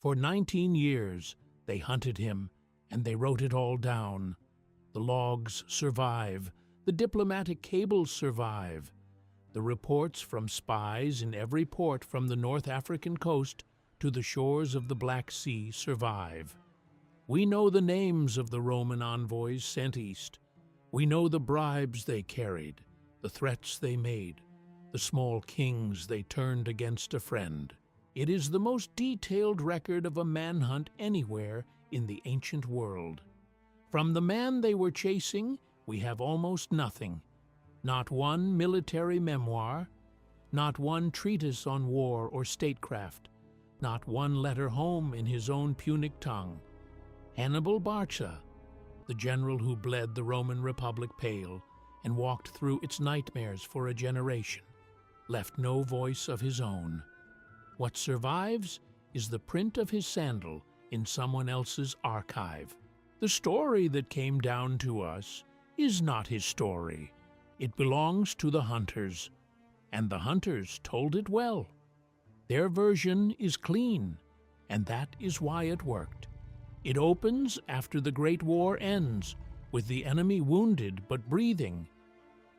For 19 years they hunted him, and they wrote it all down. The logs survive, the diplomatic cables survive. The reports from spies in every port from the North African coast to the shores of the Black Sea survive. We know the names of the Roman envoys sent east. We know the bribes they carried, the threats they made, the small kings they turned against a friend. It is the most detailed record of a manhunt anywhere in the ancient world. From the man they were chasing, we have almost nothing. Not one military memoir, not one treatise on war or statecraft, not one letter home in his own Punic tongue. Hannibal Barca, the general who bled the Roman Republic pale and walked through its nightmares for a generation, left no voice of his own. What survives is the print of his sandal in someone else's archive. The story that came down to us is not his story. It belongs to the hunters, and the hunters told it well. Their version is clean, and that is why it worked. It opens after the Great War ends, with the enemy wounded but breathing.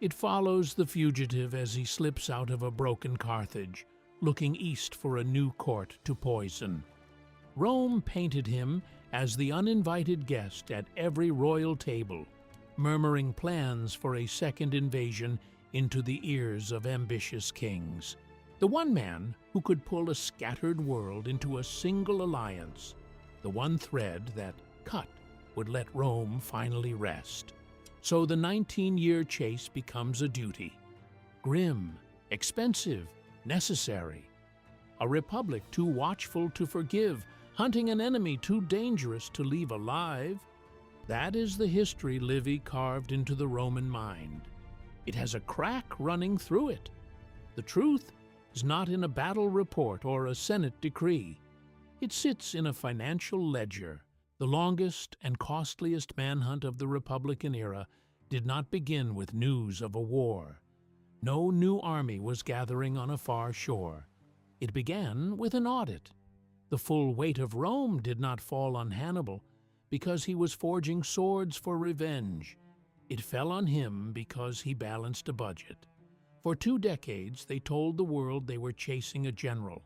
It follows the fugitive as he slips out of a broken Carthage, looking east for a new court to poison. Rome painted him as the uninvited guest at every royal table, murmuring plans for a second invasion into the ears of ambitious kings. The one man who could pull a scattered world into a single alliance, the one thread that, cut, would let Rome finally rest. So the 19-year chase becomes a duty. Grim, expensive, necessary. A republic too watchful to forgive, hunting an enemy too dangerous to leave alive. That is the history Livy carved into the Roman mind. It has a crack running through it. The truth is not in a battle report or a Senate decree. It sits in a financial ledger. The longest and costliest manhunt of the Republican era did not begin with news of a war. No new army was gathering on a far shore. It began with an audit. The full weight of Rome did not fall on Hannibal because he was forging swords for revenge. It fell on him because he balanced a budget. For 2 decades, they told the world they were chasing a general.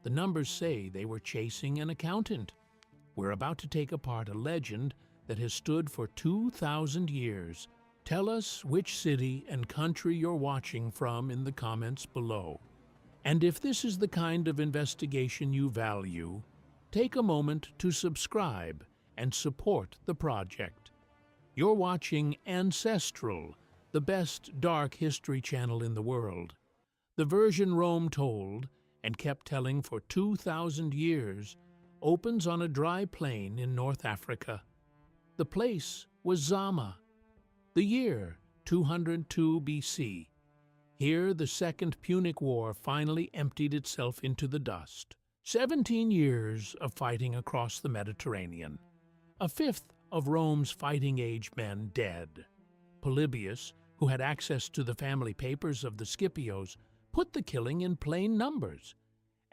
The numbers say they were chasing an accountant. We're about to take apart a legend that has stood for 2,000 years. Tell us which city and country you're watching from in the comments below. And if this is the kind of investigation you value, take a moment to subscribe and support the project. You're watching Ancestral, the best dark history channel in the world. The version Rome told, and kept telling for 2,000 years, opens on a dry plain in North Africa. The place was Zama. The year, 202 BC. Here the Second Punic War finally emptied itself into the dust. 17 years of fighting across the Mediterranean. A fifth of Rome's fighting-age men dead. Polybius, who had access to the family papers of the Scipios, put the killing in plain numbers.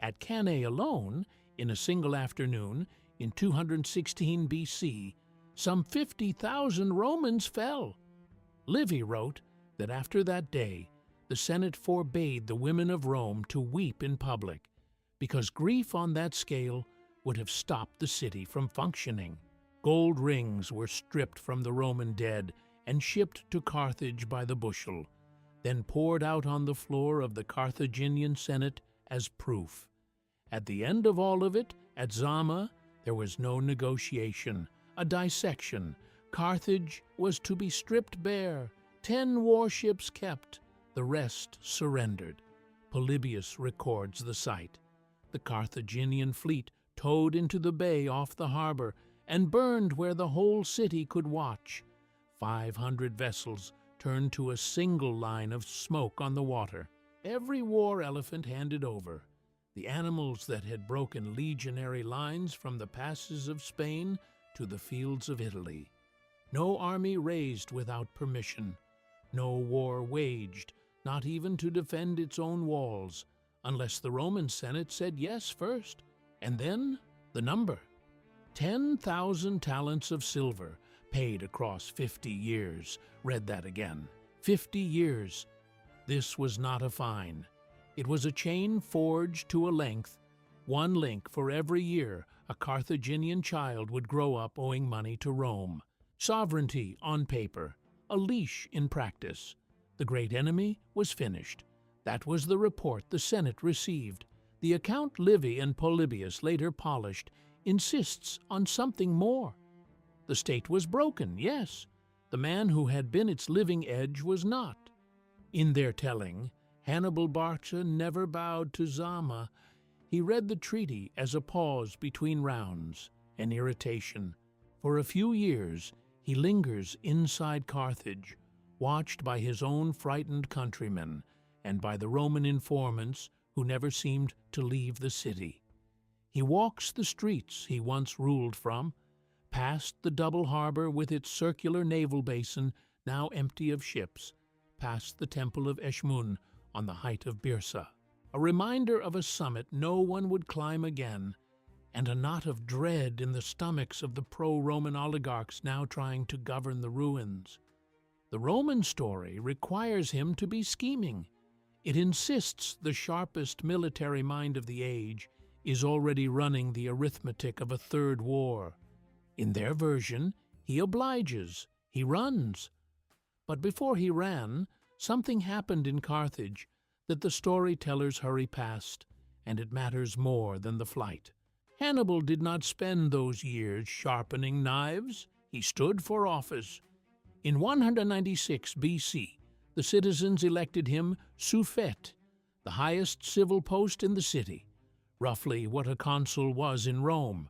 At Cannae alone, in a single afternoon, in 216 BC, some 50,000 Romans fell. Livy wrote that after that day, the Senate forbade the women of Rome to weep in public, because grief on that scale would have stopped the city from functioning. Gold rings were stripped from the Roman dead and shipped to Carthage by the bushel, then poured out on the floor of the Carthaginian Senate as proof. At the end of all of it, at Zama, there was no negotiation, a dissection. Carthage was to be stripped bare, 10 warships kept, the rest surrendered. Polybius records the sight. The Carthaginian fleet towed into the bay off the harbor and burned where the whole city could watch. 500 vessels turned to a single line of smoke on the water. Every war elephant handed over. The animals that had broken legionary lines from the passes of Spain to the fields of Italy. No army raised without permission. No war waged, not even to defend its own walls, unless the Roman Senate said yes first, and then The number: 10,000 talents of silver, paid across 50 years. Read that again. 50 years. This was not a fine. It was a chain forged to a length, one link for every year a Carthaginian child would grow up owing money to Rome. Sovereignty on paper, a leash in practice. The great enemy was finished. That was the report the Senate received. The account Livy and Polybius later polished insists on something more. The state was broken, yes. The man who had been its living edge was not. In their telling, Hannibal Barca never bowed to Zama. He read the treaty as a pause between rounds, an irritation. For a few years, he lingers inside Carthage, watched by his own frightened countrymen and by the Roman informants who never seemed to leave the city. He walks the streets he once ruled from, past the double harbor with its circular naval basin now empty of ships, past the temple of Eshmun on the height of Byrsa, a reminder of a summit no one would climb again, and a knot of dread in the stomachs of the pro-Roman oligarchs now trying to govern the ruins. The Roman story requires him to be scheming. It insists the sharpest military mind of the age is already running the arithmetic of a third war. In their version, he obliges, he runs. But before he ran, something happened in Carthage that the storytellers hurry past, and it matters more than the flight. Hannibal did not spend those years sharpening knives. He stood for office. In 196 BC, the citizens elected him suffete, the highest civil post in the city, roughly what a consul was in Rome.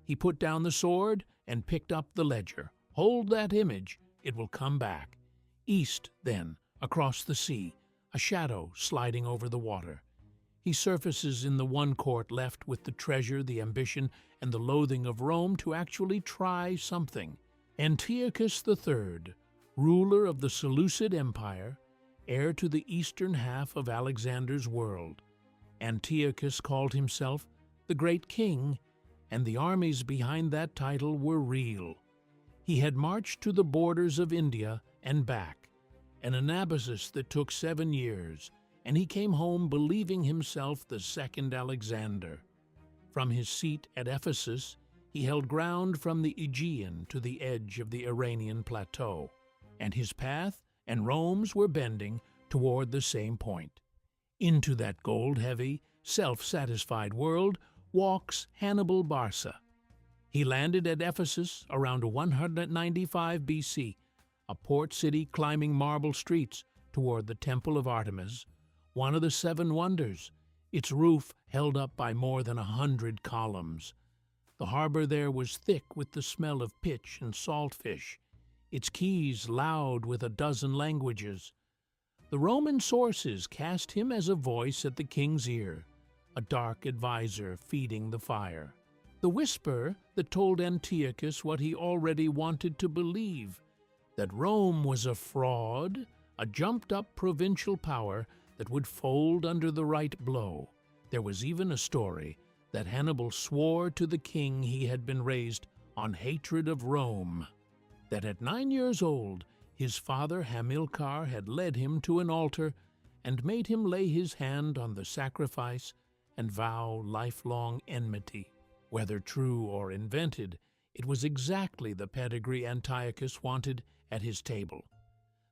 He put down the sword and picked up the ledger. Hold that image, it will come back. East, then, across the sea, a shadow sliding over the water. He surfaces in the one court left with the treasure, the ambition, and the loathing of Rome to actually try something. Antiochus the Great, ruler of the Seleucid Empire, heir to the eastern half of Alexander's world. Antiochus called himself the Great King, and the armies behind that title were real. He had marched to the borders of India and back, an anabasis that took 7 years, and he came home believing himself the second Alexander. From his seat at Ephesus, he held ground from the Aegean to the edge of the Iranian plateau, and his path and Rome's were bending toward the same point. Into that gold-heavy, self-satisfied world walks Hannibal Barca. He landed at Ephesus around 195 BC, a port city climbing marble streets toward the Temple of Artemis, one of the 7 wonders, its roof held up by more than 100 columns. The harbor there was thick with the smell of pitch and saltfish, its quays loud with a dozen languages. The Roman sources cast him as a voice at the king's ear, a dark advisor feeding the fire. The whisper that told Antiochus what he already wanted to believe, that Rome was a fraud, a jumped-up provincial power that would fold under the right blow. There was even a story that Hannibal swore to the king he had been raised on hatred of Rome, that at 9 years old his father Hamilcar had led him to an altar and made him lay his hand on the sacrifice and vow lifelong enmity. Whether true or invented, it was exactly the pedigree Antiochus wanted at his table.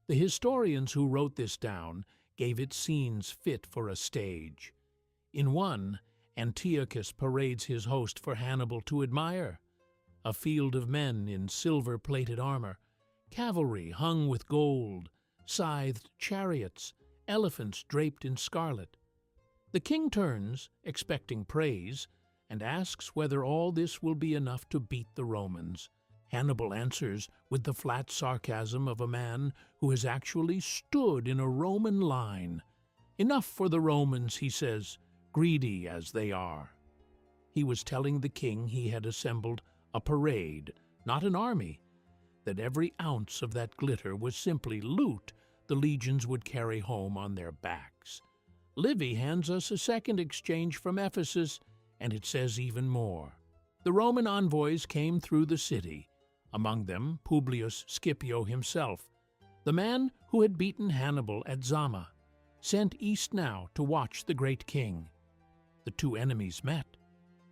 The historians who wrote this down gave it scenes fit for a stage. In one, Antiochus parades his host for Hannibal to admire. A field of men in silver-plated armor, cavalry hung with gold, scythed chariots, elephants draped in scarlet. The king turns, expecting praise, and asks whether all this will be enough to beat the Romans. Hannibal answers with the flat sarcasm of a man who has actually stood in a Roman line. Enough for the Romans, he says, greedy as they are. He was telling the king he had assembled a parade, not an army, that every ounce of that glitter was simply loot the legions would carry home on their backs. Livy hands us a second exchange from Ephesus, and it says even more. the Roman envoys came through the city, among them Publius Scipio himself, the man who had beaten Hannibal at Zama, sent east now to watch the great king. The two enemies met.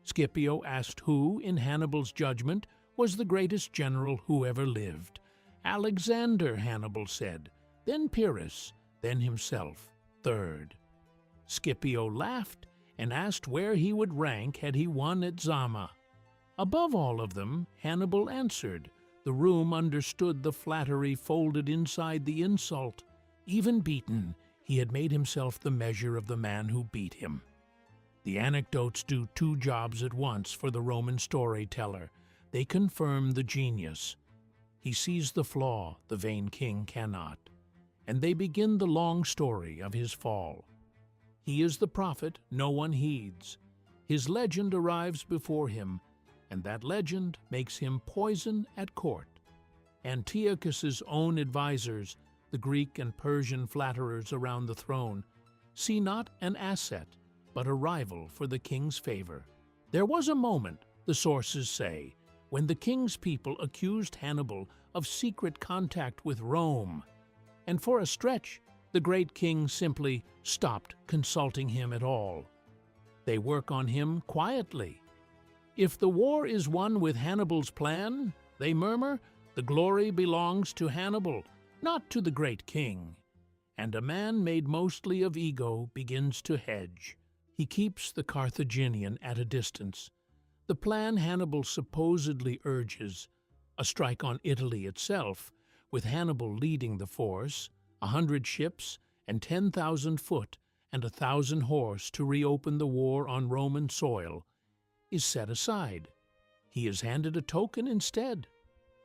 Scipio asked who, in Hannibal's judgment, was the greatest general who ever lived. Alexander, Hannibal said, then Pyrrhus, then himself, third. Scipio laughed and asked where he would rank had he won at Zama. Above all of them, Hannibal answered. The room understood the flattery folded inside the insult. Even beaten, he had made himself the measure of the man who beat him. The anecdotes do two jobs at once for the Roman storyteller. They confirm the genius. He sees the flaw the vain king cannot, and they begin the long story of his fall. He is the prophet no one heeds. His legend arrives before him, and that legend makes him poison at court. Antiochus's own advisers, the Greek and Persian flatterers around the throne, see not an asset, but a rival for the king's favor. There was a moment, the sources say, when the king's people accused Hannibal of secret contact with Rome, and for a stretch, the great king simply stopped consulting him at all. They work on him quietly. If the war is won with Hannibal's plan, they murmur, the glory belongs to Hannibal, not to the great king. And a man made mostly of ego begins to hedge. He keeps the Carthaginian at a distance. The plan Hannibal supposedly urges, a strike on Italy itself, with Hannibal leading the force, 100 ships and 10,000 foot and 1,000 horse to reopen the war on Roman soil, is set aside. He is handed a token instead.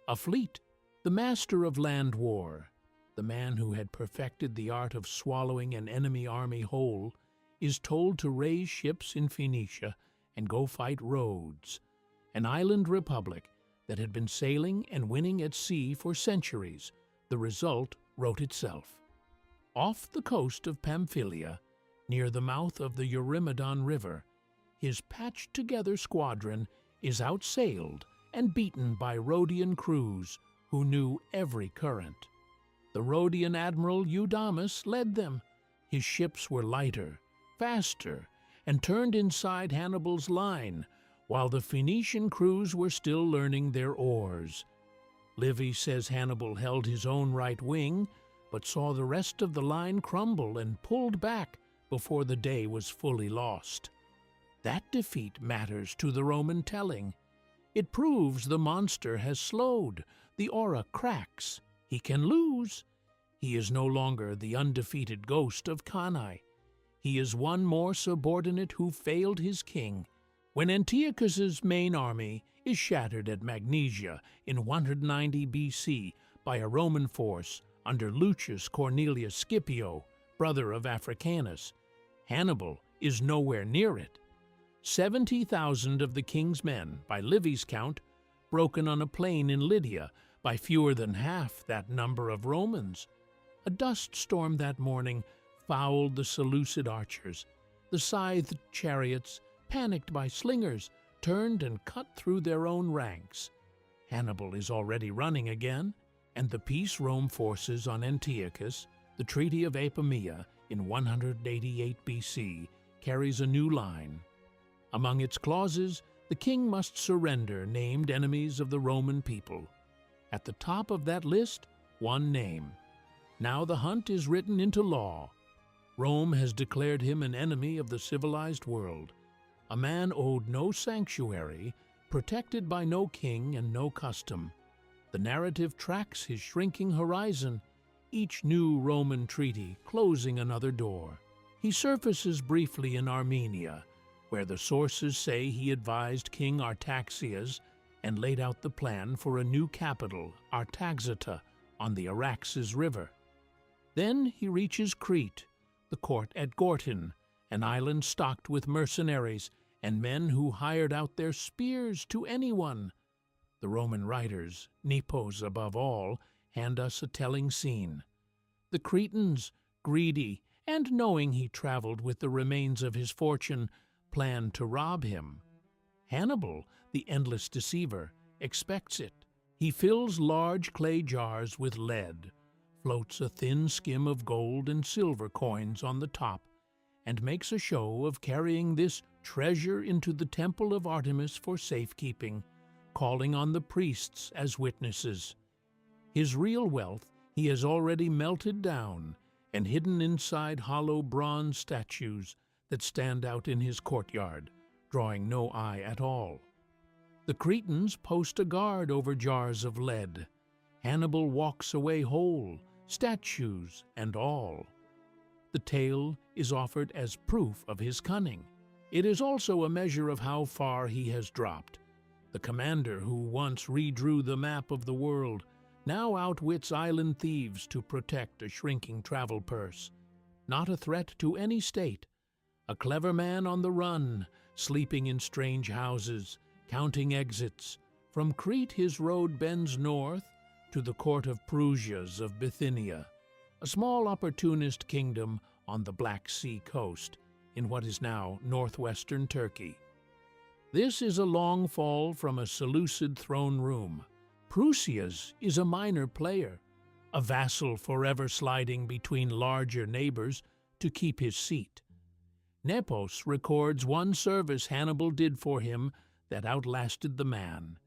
A fleet, the master of land war, the man who had perfected the art of swallowing an enemy army whole, is told to raise ships in Phoenicia and go fight Rhodes, an island republic that had been sailing and winning at sea for centuries. The result wrote itself. Off the coast of Pamphylia, near the mouth of the Eurymedon River, his patched-together squadron is outsailed and beaten by Rhodian crews who knew every current. The Rhodian admiral Eudamus led them. His ships were lighter, faster, and turned inside Hannibal's line, while the Phoenician crews were still learning their oars. Livy says Hannibal held his own right wing, but saw the rest of the line crumble and pulled back before the day was fully lost. That defeat matters to the Roman telling. It proves the monster has slowed, the aura cracks. He can lose. He is no longer the undefeated ghost of Cannae. He is one more subordinate who failed his king. When Antiochus's main army is shattered at Magnesia in 190 BC by a Roman force under Lucius Cornelius Scipio, brother of Africanus, Hannibal is nowhere near it. 70,000 of the king's men, by Livy's count, broken on a plain in Lydia by fewer than half that number of Romans. A dust storm that morning fouled the Seleucid archers. The scythed chariots, panicked by slingers, turned and cut through their own ranks. Hannibal is already running again, and the peace Rome forces on Antiochus, the Treaty of Apamea in 188 BC, carries a new line. Among its clauses, the king must surrender named enemies of the Roman people. At the top of that list, one name. Now the hunt is written into law. Rome has declared him an enemy of the civilized world, a man owed no sanctuary, protected by no king and no custom. The narrative tracks his shrinking horizon, each new Roman treaty closing another door. He surfaces briefly in Armenia, where the sources say he advised King Artaxias and laid out the plan for a new capital, Artaxata, on the Araxes River. Then he reaches Crete, the court at Gortyn, an island stocked with mercenaries and men who hired out their spears to anyone. The Roman writers, Nepos above all, hand us a telling scene. The Cretans, greedy and knowing he traveled with the remains of his fortune, planned to rob him. Hannibal, the endless deceiver, expects it. He fills large clay jars with lead, floats a thin skim of gold and silver coins on the top, and makes a show of carrying this treasure into the temple of Artemis for safekeeping, calling on the priests as witnesses. His real wealth he has already melted down and hidden inside hollow bronze statues that stand out in his courtyard, drawing no eye at all. The Cretans post a guard over jars of lead. Hannibal walks away whole, statues and all. The tale is offered as proof of his cunning. It is also a measure of how far he has dropped. The commander who once redrew the map of the world now outwits island thieves to protect a shrinking travel purse. Not a threat to any state. A clever man on the run, sleeping in strange houses, counting exits. From Crete his road bends north to the court of Prusias of Bithynia, a small opportunist kingdom on the Black Sea coast in what is now northwestern Turkey. This is a long fall from a Seleucid throne room. Prusias is a minor player, a vassal forever sliding between larger neighbors to keep his seat. Nepos records one service Hannibal did for him that outlasted the man.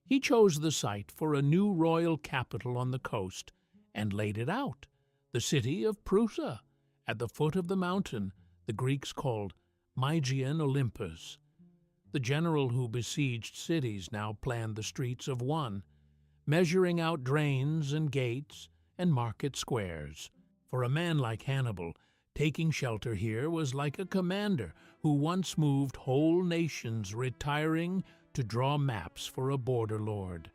He chose the site for a new royal capital on the coast and laid it out, the city of Prusa, at the foot of the mountain the Greeks called Mygian Olympus. The general who besieged cities now planned the streets of one, measuring out drains and gates and market squares. For a man like Hannibal, taking shelter here was like a commander who once moved whole nations retiring to draw maps for a border lord.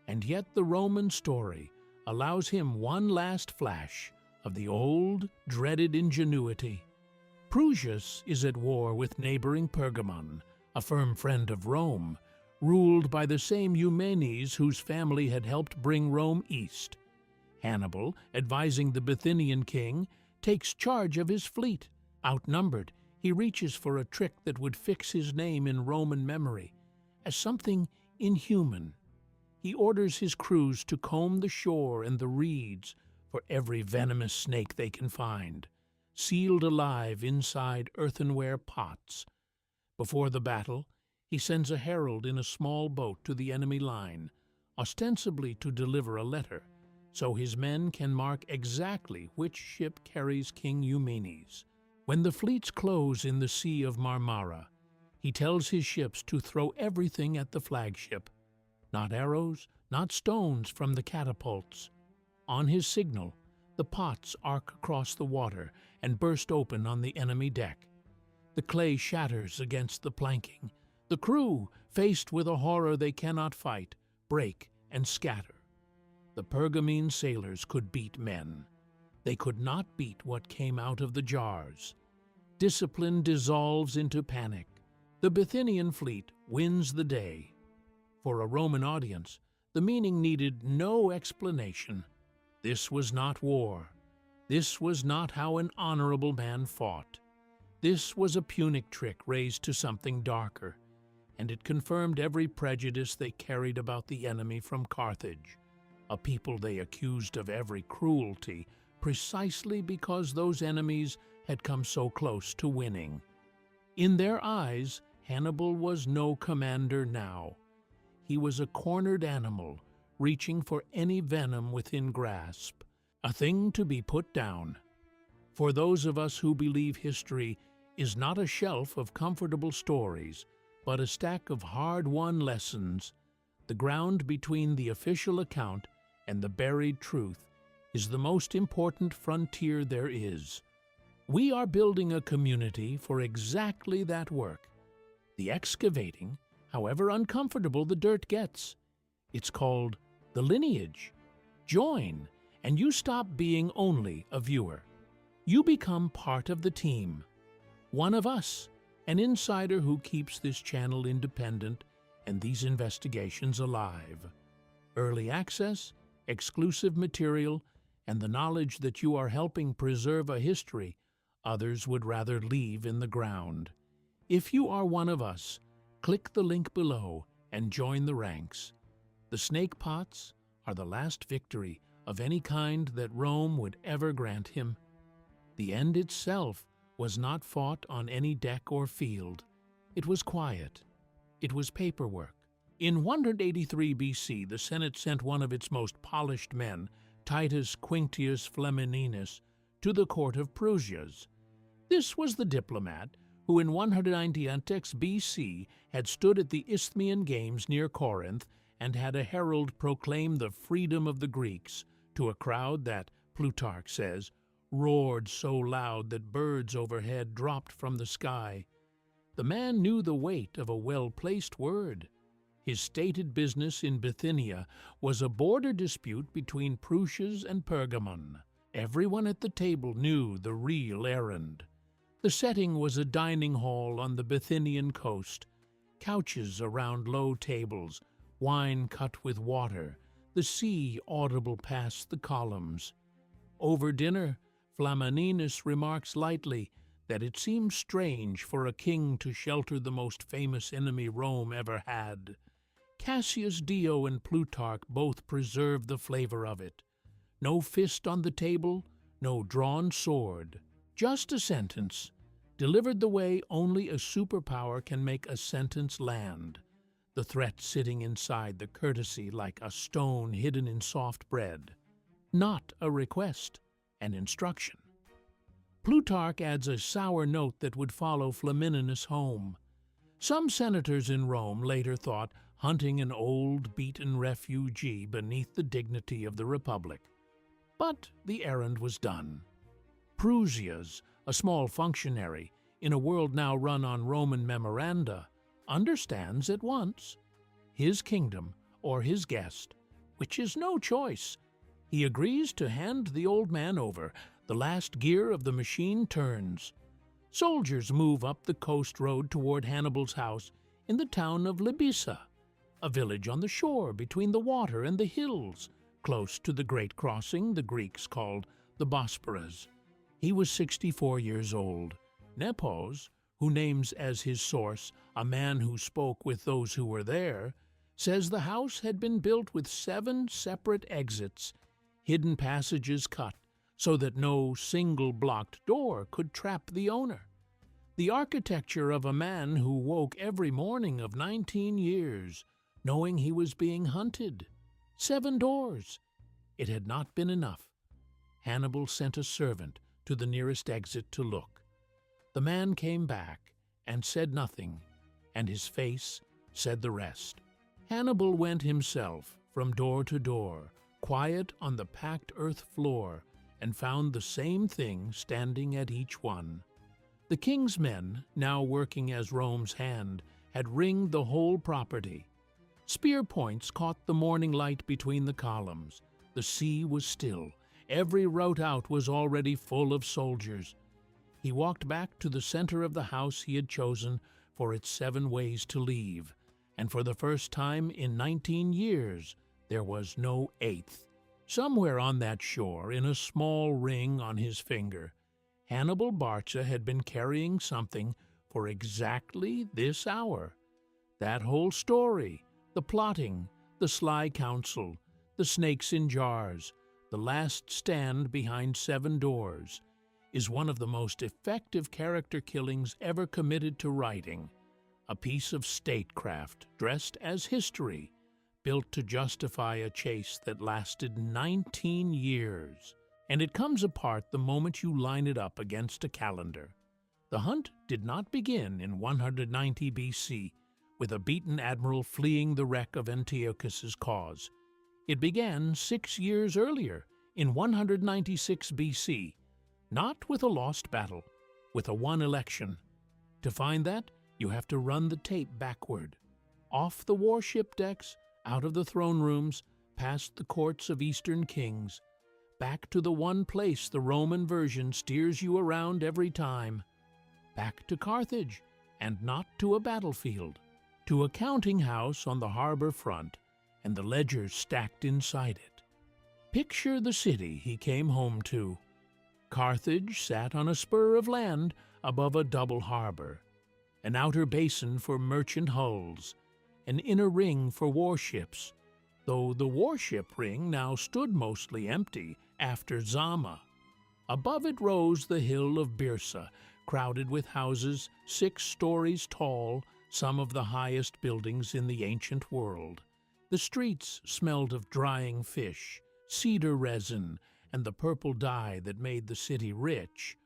And yet the Roman story allows him one last flash of the old, dreaded ingenuity. Prusias is at war with neighboring Pergamon, a firm friend of Rome, ruled by the same Eumenes whose family had helped bring Rome east. Hannibal, advising the Bithynian king, takes charge of his fleet. Outnumbered, he reaches for a trick that would fix his name in Roman memory as something inhuman. He orders his crews to comb the shore and the reeds for every venomous snake they can find, sealed alive inside earthenware pots. Before the battle, he sends a herald in a small boat to the enemy line, ostensibly to deliver a letter, so his men can mark exactly which ship carries King Eumenes. When the fleets close in the Sea of Marmara, he tells his ships to throw everything at the flagship. Not arrows, not stones from the catapults. On his signal, the pots arc across the water and burst open on the enemy deck. The clay shatters against the planking. The crew, faced with a horror they cannot fight, break and scatter. The Pergamene sailors could beat men. They could not beat what came out of the jars. Discipline dissolves into panic. The Bithynian fleet wins the day. For a Roman audience, the meaning needed no explanation. This was not war. This was not how an honorable man fought. This was a Punic trick raised to something darker, and it confirmed every prejudice they carried about the enemy from Carthage, a people they accused of every cruelty precisely because those enemies had come so close to winning. In their eyes, Hannibal was no commander now. He was a cornered animal, reaching for any venom within grasp, a thing to be put down. For those of us who believe history is not a shelf of comfortable stories, but a stack of hard-won lessons, the ground between the official account and the buried truth is the most important frontier there is. We are building a community for exactly that work. The excavating, however uncomfortable the dirt gets. It's called the lineage. Join, and you stop being only a viewer. You become part of the team. One of us, an insider who keeps this channel independent and these investigations alive. Early access, exclusive material, and the knowledge that you are helping preserve a history others would rather leave in the ground. If you are one of us, click the link below and join the ranks. The snake pots are the last victory of any kind that Rome would ever grant him. The end itself was not fought on any deck or field. It was quiet. It was paperwork. In 183 BC, the Senate sent one of its most polished men, Titus Quinctius Flamininus, to the court of Prusias. This was the diplomat who in 190 BC had stood at the Isthmian Games near Corinth and had a herald proclaim the freedom of the Greeks to a crowd that, Plutarch says, roared so loud that birds overhead dropped from the sky. The man knew the weight of a well-placed word. His stated business in Bithynia was a border dispute between Prusias and Pergamon. Everyone at the table knew the real errand. The setting was a dining hall on the Bithynian coast, couches around low tables, wine cut with water, the sea audible past the columns. Over dinner, Flamininus remarks lightly that it seems strange for a king to shelter the most famous enemy Rome ever had. Cassius Dio and Plutarch both preserve the flavor of it. No fist on the table, no drawn sword, just a sentence, delivered the way only a superpower can make a sentence land, the threat sitting inside the courtesy like a stone hidden in soft bread. Not a request, an instruction. Plutarch adds a sour note that would follow Flamininus home. Some senators in Rome later thought hunting an old, beaten refugee beneath the dignity of the Republic. But the errand was done. Prusias, a small functionary in a world now run on Roman memoranda, understands at once. His kingdom or his guest, which is no choice. He agrees to hand the old man over. The last gear of the machine turns. Soldiers move up the coast road toward Hannibal's house in the town of Libissa, a village on the shore between the water and the hills, close to the great crossing the Greeks called the Bosporus. He was 64 years old. Nepos, who names as his source a man who spoke with those who were there, says the house had been built with 7 separate exits, hidden passages cut so that no single blocked door could trap the owner. The architecture of a man who woke every morning of 19 years, knowing he was being hunted. 7 doors. It had not been enough. Hannibal sent a servant to the nearest exit to look. The man came back and said nothing, and his face said the rest. Hannibal went himself from door to door, quiet on the packed earth floor, and found the same thing standing at each one. The king's men, now working as Rome's hand, had ringed the whole property. Spear points caught the morning light between the columns. The sea was still. Every rout out was already full of soldiers. He walked back to the center of the house he had chosen for its 7 ways to leave, and for the first time in 19 years, there was no 8th. Somewhere on that shore, in a small ring on his finger, Hannibal Barca had been carrying something for exactly this hour. That whole story, the plotting, the sly counsel, the snakes in jars, the last stand behind 7 doors, is one of the most effective character killings ever committed to writing, a piece of statecraft dressed as history, built to justify a chase that lasted 19 years. And it comes apart the moment you line it up against a calendar. The hunt did not begin in 190 BC, with a beaten admiral fleeing the wreck of Antiochus's cause. It began 6 years earlier, in 196 BC, not with a lost battle, with a won election. To find that, you have to run the tape backward. Off the warship decks, out of the throne rooms, past the courts of Eastern kings, back to the one place the Roman version steers you around every time. Back to Carthage, and not to a battlefield, to a counting house on the harbor front, and the ledgers stacked inside it. Picture the city he came home to. Carthage sat on a spur of land above a double harbor, an outer basin for merchant hulls, an inner ring for warships, though the warship ring now stood mostly empty after Zama. Above it rose the hill of Byrsa, crowded with houses 6 stories tall, some of the highest buildings in the ancient world. The streets smelled of drying fish, cedar resin, and the purple dye that made the city rich,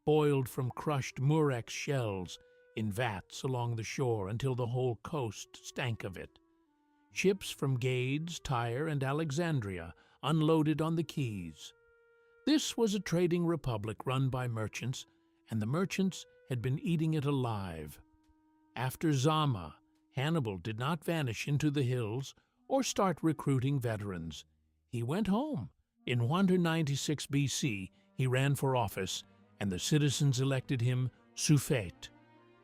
boiled from crushed murex shells in vats along the shore until the whole coast stank of it. Ships from Gades, Tyre, and Alexandria unloaded on the quays. This was a trading republic run by merchants, and the merchants had been eating it alive. After Zama, Hannibal did not vanish into the hills or start recruiting veterans. He went home. In 196 BC, he ran for office, and the citizens elected him suffete,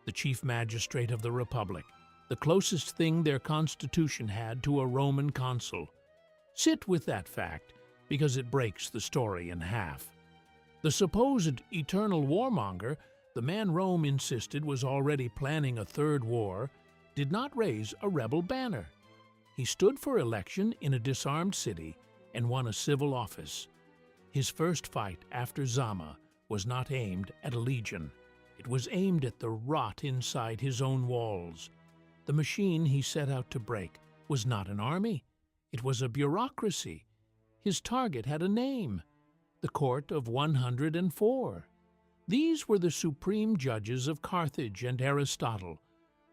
the chief magistrate of the republic, the closest thing their constitution had to a Roman consul. Sit with that fact, because it breaks the story in half. The supposed eternal warmonger, the man Rome insisted was already planning a third war, did not raise a rebel banner. He stood for election in a disarmed city and won a civil office. His first fight after Zama was not aimed at a legion. It was aimed at the rot inside his own walls. The machine he set out to break was not an army. It was a bureaucracy. His target had a name: the Court of 104. These were the supreme judges of Carthage, and Aristotle,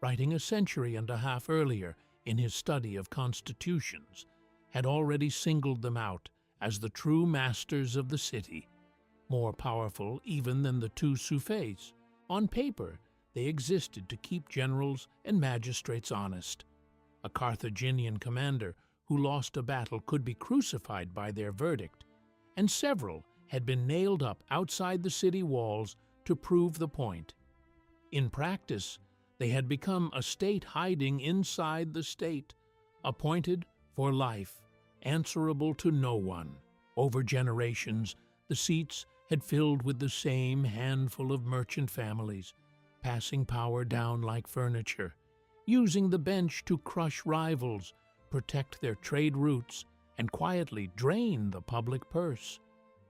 writing a century and a half earlier in his study of constitutions, had already singled them out as the true masters of the city, more powerful even than the 2 suffetes. On paper, they existed to keep generals and magistrates honest. A Carthaginian commander who lost a battle could be crucified by their verdict, and several had been nailed up outside the city walls to prove the point. In practice, they had become a state hiding inside the state, appointed for life, answerable to no one. Over generations, the seats had filled with the same handful of merchant families, passing power down like furniture, using the bench to crush rivals, protect their trade routes, and quietly drain the public purse.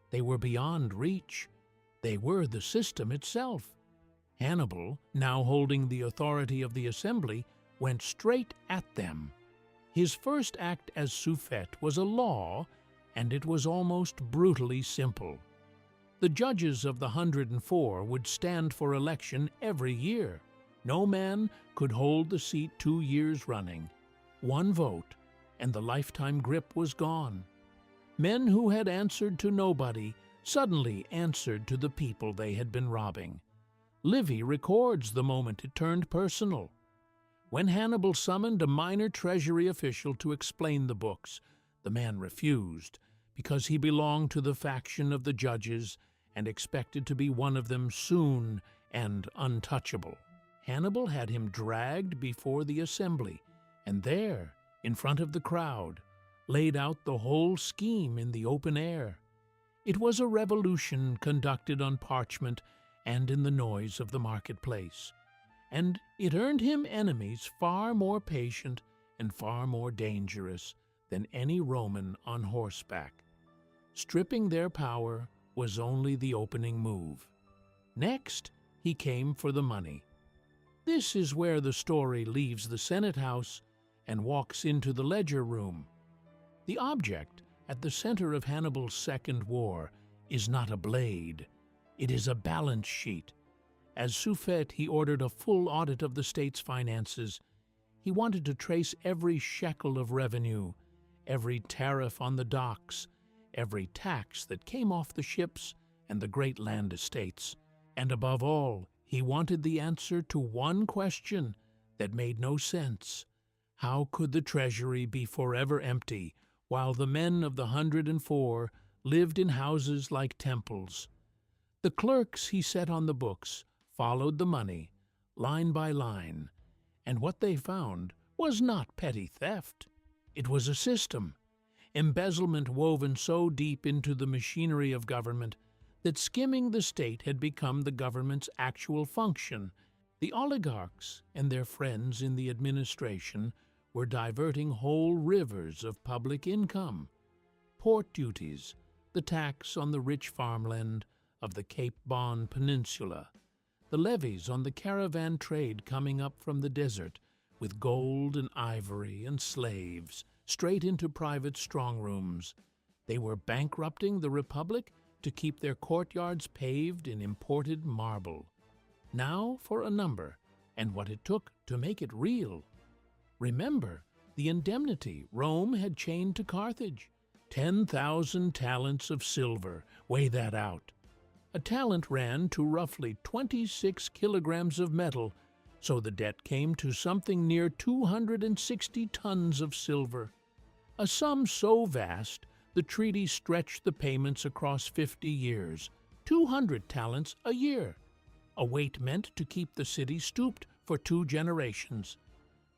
They were beyond reach. They were the system itself. Hannibal, now holding the authority of the assembly, went straight at them. His first act as suffete was a law, and it was almost brutally simple. The judges of the 104 would stand for election every year. No man could hold the seat 2 years running. 1 vote, and the lifetime grip was gone. Men who had answered to nobody suddenly answered to the people they had been robbing. Livy records the moment it turned personal. When Hannibal summoned a minor treasury official to explain the books, the man refused, because he belonged to the faction of the judges and expected to be one of them soon and untouchable. Hannibal had him dragged before the assembly, and there, in front of the crowd, laid out the whole scheme in the open air. It was a revolution conducted on parchment and in the noise of the marketplace, and it earned him enemies far more patient and far more dangerous than any Roman on horseback. Stripping their power was only the opening move. Next, he came for the money. This is where the story leaves the Senate House and walks into the ledger room. The object at the center of Hannibal's second war is not a blade. It is a balance sheet. As suffete, he ordered a full audit of the state's finances. He wanted to trace every shekel of revenue, every tariff on the docks, every tax that came off the ships and the great land estates. And above all, he wanted the answer to one question that made no sense. How could the treasury be forever empty while the men of the 104 lived in houses like temples? The clerks he set on the books followed the money, line by line, and what they found was not petty theft. It was a system, embezzlement woven so deep into the machinery of government that skimming the state had become the government's actual function. The oligarchs and their friends in the administration were diverting whole rivers of public income. Port duties, the tax on the rich farmland of the Cape Bon Peninsula, the levies on the caravan trade coming up from the desert with gold and ivory and slaves straight into private strongrooms. They were bankrupting the Republic to keep their courtyards paved in imported marble. Now for a number, and what it took to make it real. Remember the indemnity Rome had chained to Carthage. 10,000 talents of silver, weigh that out. A talent ran to roughly 26 kilograms of metal, so the debt came to something near 260 tons of silver. A sum so vast, the treaty stretched the payments across 50 years, 200 talents a year. A weight meant to keep the city stooped for 2 generations.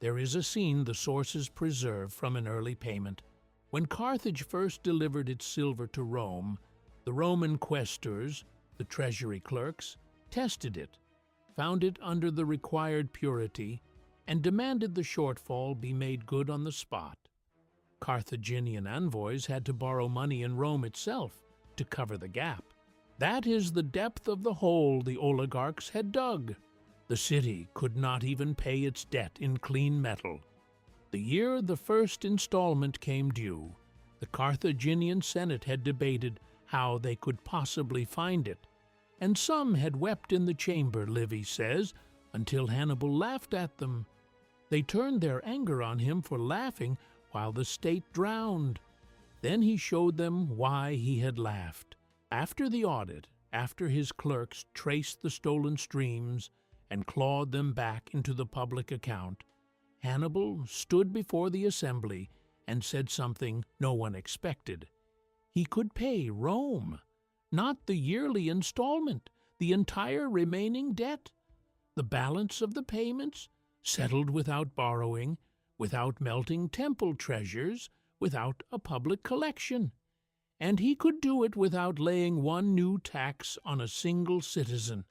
There is a scene the sources preserve from an early payment. When Carthage first delivered its silver to Rome, the Roman quaestors, the treasury clerks, tested it, found it under the required purity, and demanded the shortfall be made good on the spot. Carthaginian envoys had to borrow money in Rome itself to cover the gap. That is the depth of the hole the oligarchs had dug. The city could not even pay its debt in clean metal. The year the first installment came due, the Carthaginian Senate had debated how they could possibly find it, and some had wept in the chamber, Livy says, until Hannibal laughed at them. They turned their anger on him for laughing while the state drowned. Then he showed them why he had laughed. After the audit, after his clerks traced the stolen streams and clawed them back into the public account, Hannibal stood before the assembly and said something no one expected. He could pay Rome, not the yearly installment, the entire remaining debt. The balance of the payments, settled without borrowing, without melting temple treasures, without a public collection. And he could do it without laying one new tax on a single citizen.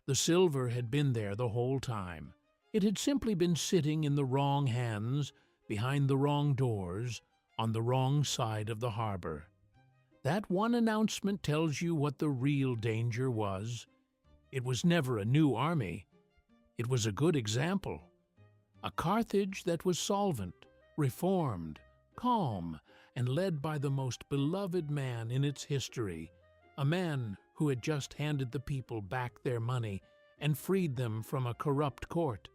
The silver had been there the whole time. It had simply been sitting in the wrong hands, behind the wrong doors, on the wrong side of the harbor. That one announcement tells you what the real danger was. It was never a new army. It was a good example. A Carthage that was solvent, reformed, calm, and led by the most beloved man in its history, a man who had just handed the people back their money and freed them from a corrupt court,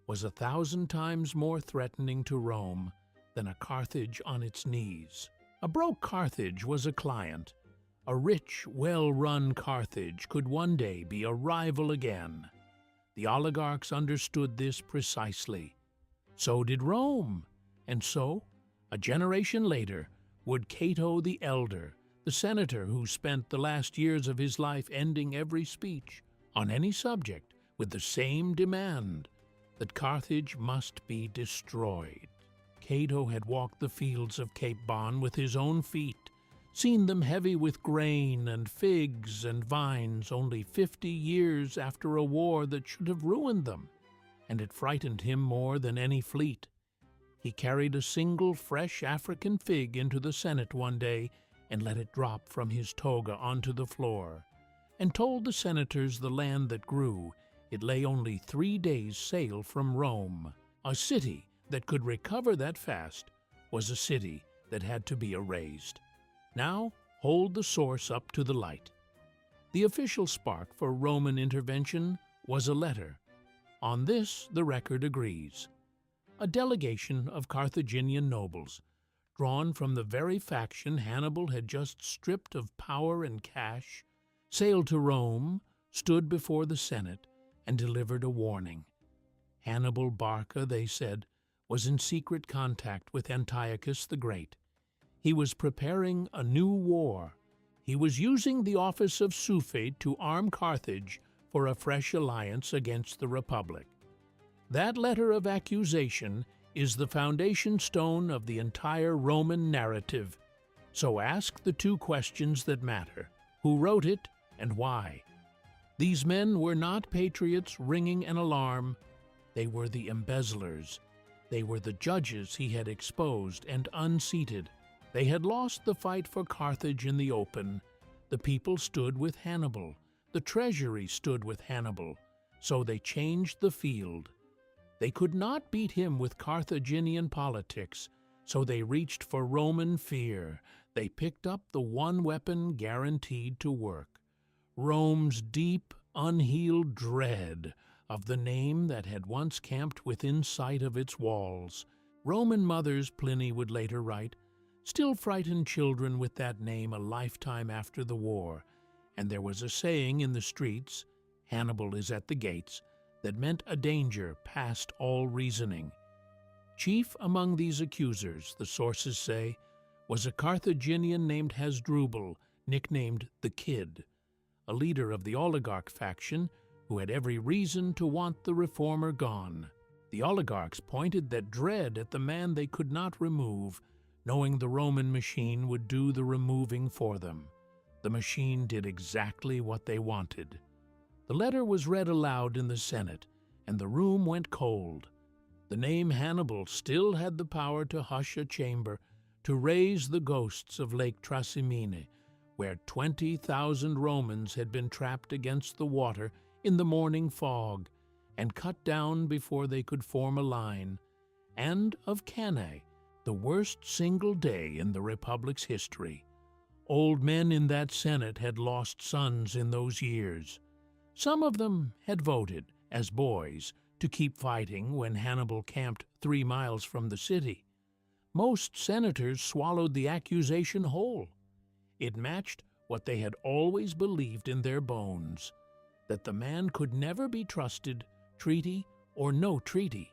was 1,000 times more threatening to Rome than a Carthage on its knees. A broke Carthage was a client. A rich, well-run Carthage could one day be a rival again. The oligarchs understood this precisely. So did Rome. And so, a generation later, would Cato the Elder, the senator who spent the last years of his life ending every speech on any subject with the same demand, that Carthage must be destroyed. Cato had walked the fields of Cape Bon with his own feet, seen them heavy with grain and figs and vines only 50 years after a war that should have ruined them, and it frightened him more than any fleet. He carried a single fresh African fig into the Senate one day and let it drop from his toga onto the floor, and told the senators the land that grew, it lay only 3 days' sail from Rome. A city that could recover that fast was a city that had to be erased. Now, hold the source up to the light. The official spark for Roman intervention was a letter. On this, the record agrees. A delegation of Carthaginian nobles, drawn from the very faction Hannibal had just stripped of power and cash, sailed to Rome, stood before the Senate, and delivered a warning. Hannibal Barca, they said, was in secret contact with Antiochus the Great. He was preparing a new war. He was using the office of suffete to arm Carthage for a fresh alliance against the Republic. That letter of accusation is the foundation stone of the entire Roman narrative. So ask the 2 questions that matter: who wrote it and why? These men were not patriots ringing an alarm. They were the embezzlers, They were the judges he had exposed and unseated. They had lost the fight for Carthage in the open. The people stood with Hannibal. The treasury stood with Hannibal. So they changed the field. They could not beat him with Carthaginian politics, so they reached for Roman fear. They picked up the one weapon guaranteed to work: Rome's deep, unhealed dread of the name that had once camped within sight of its walls. Roman mothers, Pliny would later write, still frightened children with that name a lifetime after the war, and there was a saying in the streets, "Hannibal is at the gates," that meant a danger past all reasoning. Chief among these accusers, the sources say, was a Carthaginian named Hasdrubal, nicknamed the Kid, a leader of the oligarch faction who had every reason to want the reformer gone. The oligarchs pointed that dread at the man they could not remove, knowing the Roman machine would do the removing for them. The machine did exactly what they wanted. The letter was read aloud in the Senate, and the room went cold. The name Hannibal still had the power to hush a chamber, to raise the ghosts of Lake Trasimene, where 20,000 Romans had been trapped against the water in the morning fog and cut down before they could form a line, and of Cannae, the worst single day in the Republic's history. Old men in that Senate had lost sons in those years. Some of them had voted, as boys, to keep fighting when Hannibal camped 3 miles from the city. Most senators swallowed the accusation whole. It matched what they had always believed in their bones, that the man could never be trusted, treaty or no treaty.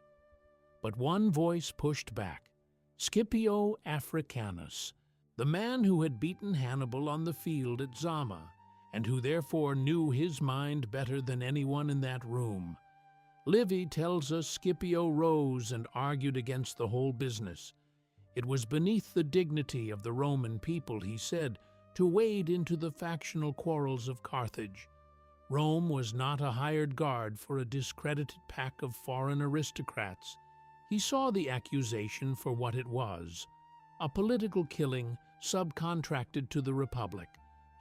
But one voice pushed back: Scipio Africanus, the man who had beaten Hannibal on the field at Zama, and who therefore knew his mind better than anyone in that room. Livy tells us Scipio rose and argued against the whole business. It was beneath the dignity of the Roman people, he said, to wade into the factional quarrels of Carthage. Rome was not a hired guard for a discredited pack of foreign aristocrats. He saw the accusation for what it was: a political killing subcontracted to the Republic.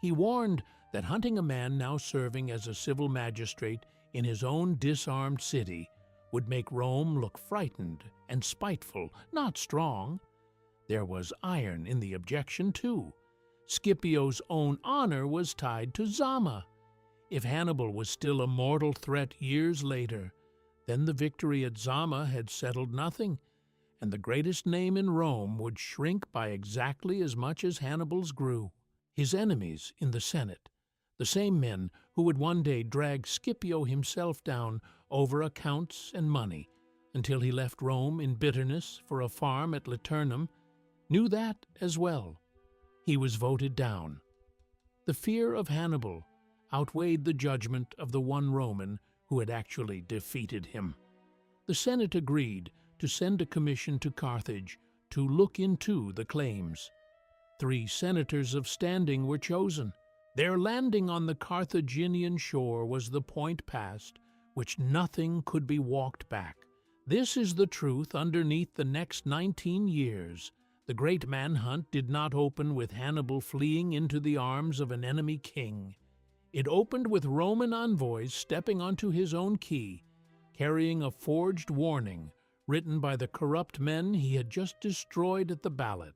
He warned that hunting a man now serving as a civil magistrate in his own disarmed city would make Rome look frightened and spiteful, not strong. There was iron in the objection, too. Scipio's own honor was tied to Zama. If Hannibal was still a mortal threat years later, then the victory at Zama had settled nothing, and the greatest name in Rome would shrink by exactly as much as Hannibal's grew. His enemies in the Senate, the same men who would one day drag Scipio himself down over accounts and money until he left Rome in bitterness for a farm at Liternum, knew that as well. He was voted down. The fear of Hannibal outweighed the judgment of the one Roman who had actually defeated him. The Senate agreed to send a commission to Carthage to look into the claims. 3 senators of standing were chosen. Their landing on the Carthaginian shore was the point past which nothing could be walked back. This is the truth underneath the next 19 years. The great manhunt did not open with Hannibal fleeing into the arms of an enemy king. It opened with Roman envoys stepping onto his own quay, carrying a forged warning written by the corrupt men he had just destroyed at the ballot.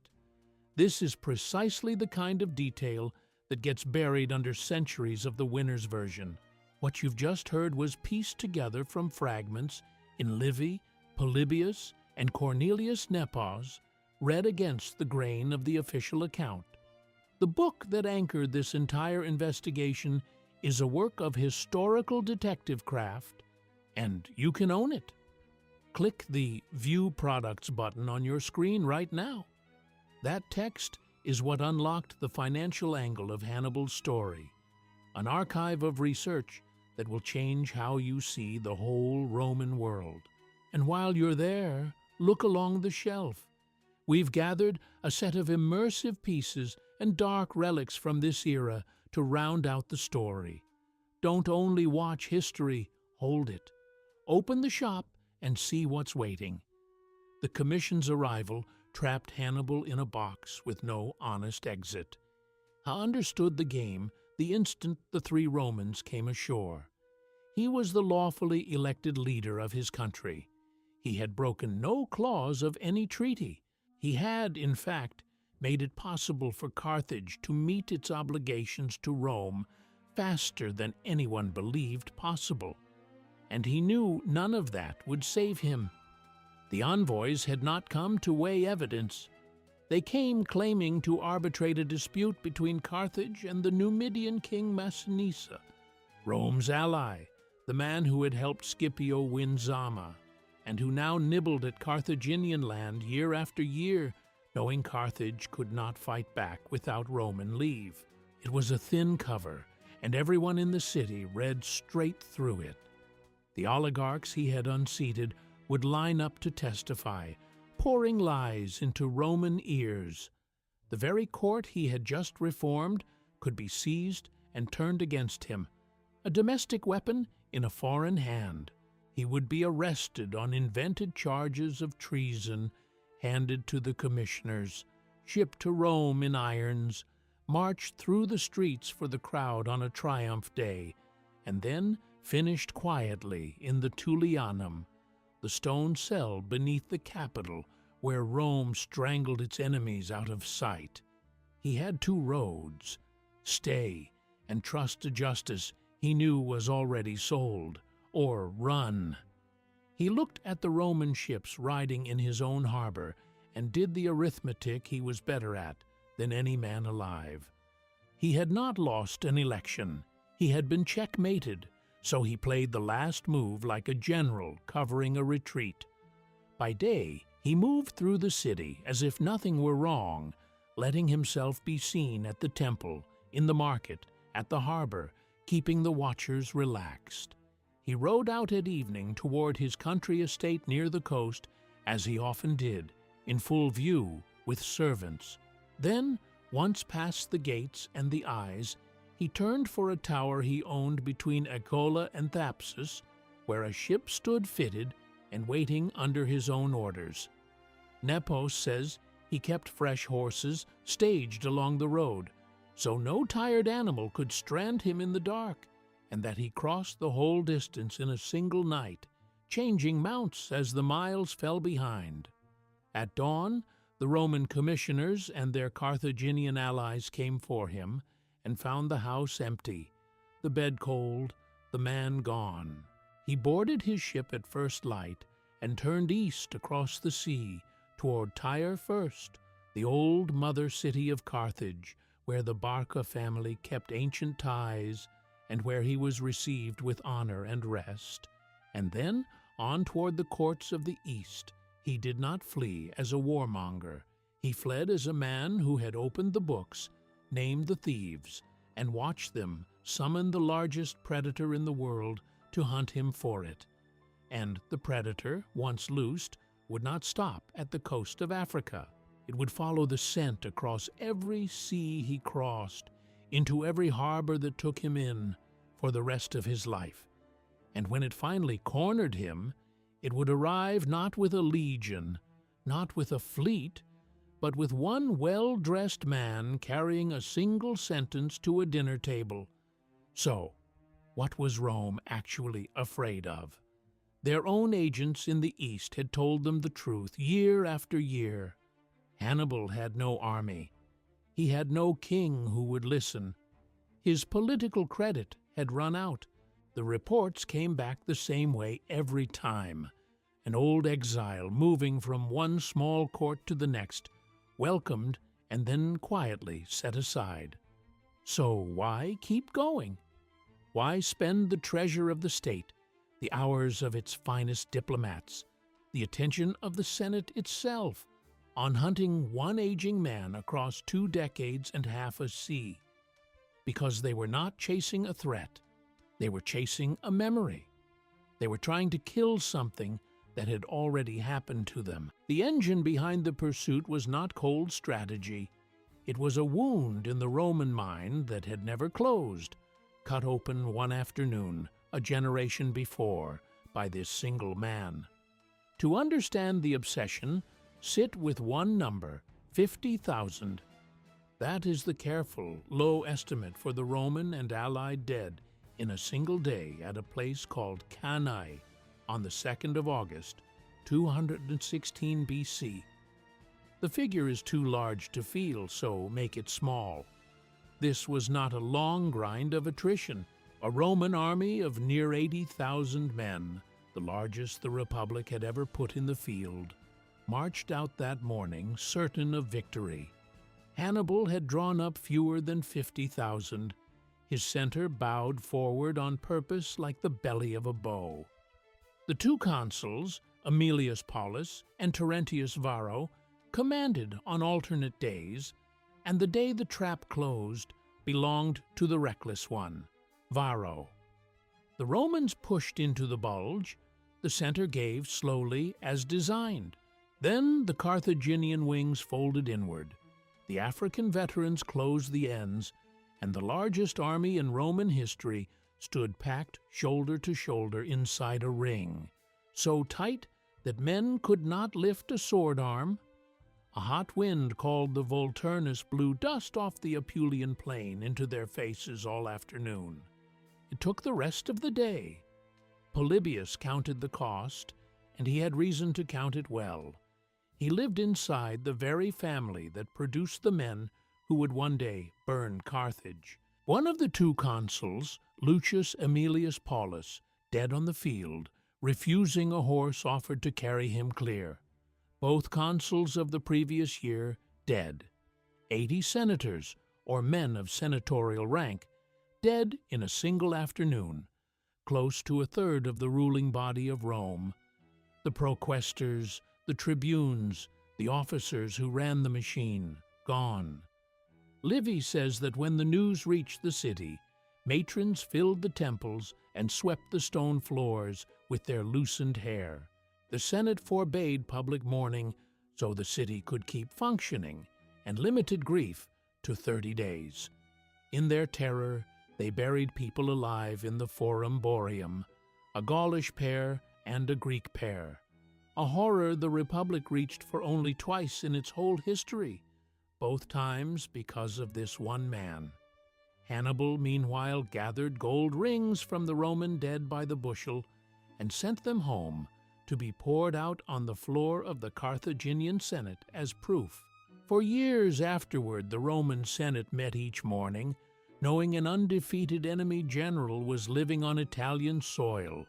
This is precisely the kind of detail that gets buried under centuries of the winner's version. What you've just heard was pieced together from fragments in Livy, Polybius, and Cornelius Nepos, read against the grain of the official account. The book that anchored this entire investigation is a work of historical detective craft, and you can own it. Click the View Products button on your screen right now. That text is what unlocked the financial angle of Hannibal's story, an archive of research that will change how you see the whole Roman world. And while you're there, look along the shelf. We've gathered a set of immersive pieces and dark relics from this era to round out the story. Don't only watch history, hold it. Open the shop and see what's waiting. The commission's arrival trapped Hannibal in a box with no honest exit. He understood the game the instant the 3 Romans came ashore. He was the lawfully elected leader of his country. He had broken no clause of any treaty. He had, in fact, made it possible for Carthage to meet its obligations to Rome faster than anyone believed possible. And he knew none of that would save him. The envoys had not come to weigh evidence. They came claiming to arbitrate a dispute between Carthage and the Numidian king Massinissa, Rome's ally, the man who had helped Scipio win Zama, and who now nibbled at Carthaginian land year after year, knowing Carthage could not fight back without Roman leave. It was a thin cover, and everyone in the city read straight through it. The oligarchs he had unseated would line up to testify, pouring lies into Roman ears. The very court he had just reformed could be seized and turned against him, a domestic weapon in a foreign hand. He would be arrested on invented charges of treason, handed to the commissioners, shipped to Rome in irons, marched through the streets for the crowd on a triumph day, and then finished quietly in the Tullianum, the stone cell beneath the Capitol where Rome strangled its enemies out of sight. He had 2 roads: stay and trust to justice he knew was already sold, or run. He looked at the Roman ships riding in his own harbor and did the arithmetic he was better at than any man alive. He had not lost an election. He had been checkmated, so he played the last move like a general covering a retreat. By day, he moved through the city as if nothing were wrong, letting himself be seen at the temple, in the market, at the harbor, keeping the watchers relaxed. He rode out at evening toward his country estate near the coast, as he often did, in full view, with servants. Then, once past the gates and the eyes, he turned for a tower he owned between Acola and Thapsus, where a ship stood fitted and waiting under his own orders. Nepos says he kept fresh horses staged along the road, so no tired animal could strand him in the dark, and that he crossed the whole distance in a single night, changing mounts as the miles fell behind. At dawn, the Roman commissioners and their Carthaginian allies came for him, and found the house empty, the bed cold, the man gone. He boarded his ship at first light and turned east across the sea toward Tyre first, the old mother city of Carthage, where the Barca family kept ancient ties and where he was received with honor and rest, and then on toward the courts of the east. He did not flee as a warmonger. He fled as a man who had opened the books, named the thieves, and watched them summon the largest predator in the world to hunt him for it. And the predator, once loosed, would not stop at the coast of Africa. It would follow the scent across every sea he crossed, into every harbor that took him in, for the rest of his life. And when it finally cornered him, it would arrive not with a legion, not with a fleet, but with one well-dressed man carrying a single sentence to a dinner table. So, what was Rome actually afraid of? Their own agents in the East had told them the truth year after year. Hannibal had no army. He had no king who would listen. His political credit had run out. The reports came back the same way every time. An old exile moving from one small court to the next, welcomed and then quietly set aside. So why keep going? Why spend the treasure of the state, the hours of its finest diplomats, the attention of the Senate itself, on hunting one aging man across 2 decades and half a sea? Because they were not chasing a threat. They were chasing a memory. They were trying to kill something that had already happened to them. The engine behind the pursuit was not cold strategy. It was a wound in the Roman mind that had never closed, cut open one afternoon, a generation before, by this single man. To understand the obsession, sit with one number, 50,000. That is the careful, low estimate for the Roman and Allied dead in a single day at a place called Cannae on the 2nd of August, 216 BC. The figure is too large to feel, so make it small. This was not a long grind of attrition. A Roman army of near 80,000 men, the largest the Republic had ever put in the field, marched out that morning certain of victory. Hannibal had drawn up fewer than 50,000. His center bowed forward on purpose like the belly of a bow. The two consuls, Aemilius Paulus and Terentius Varro, commanded on alternate days, and the day the trap closed belonged to the reckless one, Varro. The Romans pushed into the bulge. The center gave slowly as designed. Then the Carthaginian wings folded inward. The African veterans closed the ends, and the largest army in Roman history stood packed shoulder to shoulder inside a ring, so tight that men could not lift a sword arm. A hot wind called the Volturnus blew dust off the Apulian plain into their faces all afternoon. It took the rest of the day. Polybius counted the cost, and he had reason to count it well. He lived inside the very family that produced the men who would one day burn Carthage. One of the two consuls, Lucius Aemilius Paulus, dead on the field, refusing a horse offered to carry him clear. Both consuls of the previous year dead. 80 senators, or men of senatorial rank, dead in a single afternoon, close to a third of the ruling body of Rome. The proquestors, the tribunes, the officers who ran the machine, gone. Livy says that when the news reached the city, matrons filled the temples and swept the stone floors with their loosened hair. The Senate forbade public mourning so the city could keep functioning, and limited grief to 30 days. In their terror, they buried people alive in the Forum Boarium, a Gaulish pair and a Greek pair, a horror the Republic reached for only twice in its whole history, both times because of this one man. Hannibal, meanwhile, gathered gold rings from the Roman dead by the bushel and sent them home to be poured out on the floor of the Carthaginian Senate as proof. For years afterward, the Roman Senate met each morning, knowing an undefeated enemy general was living on Italian soil,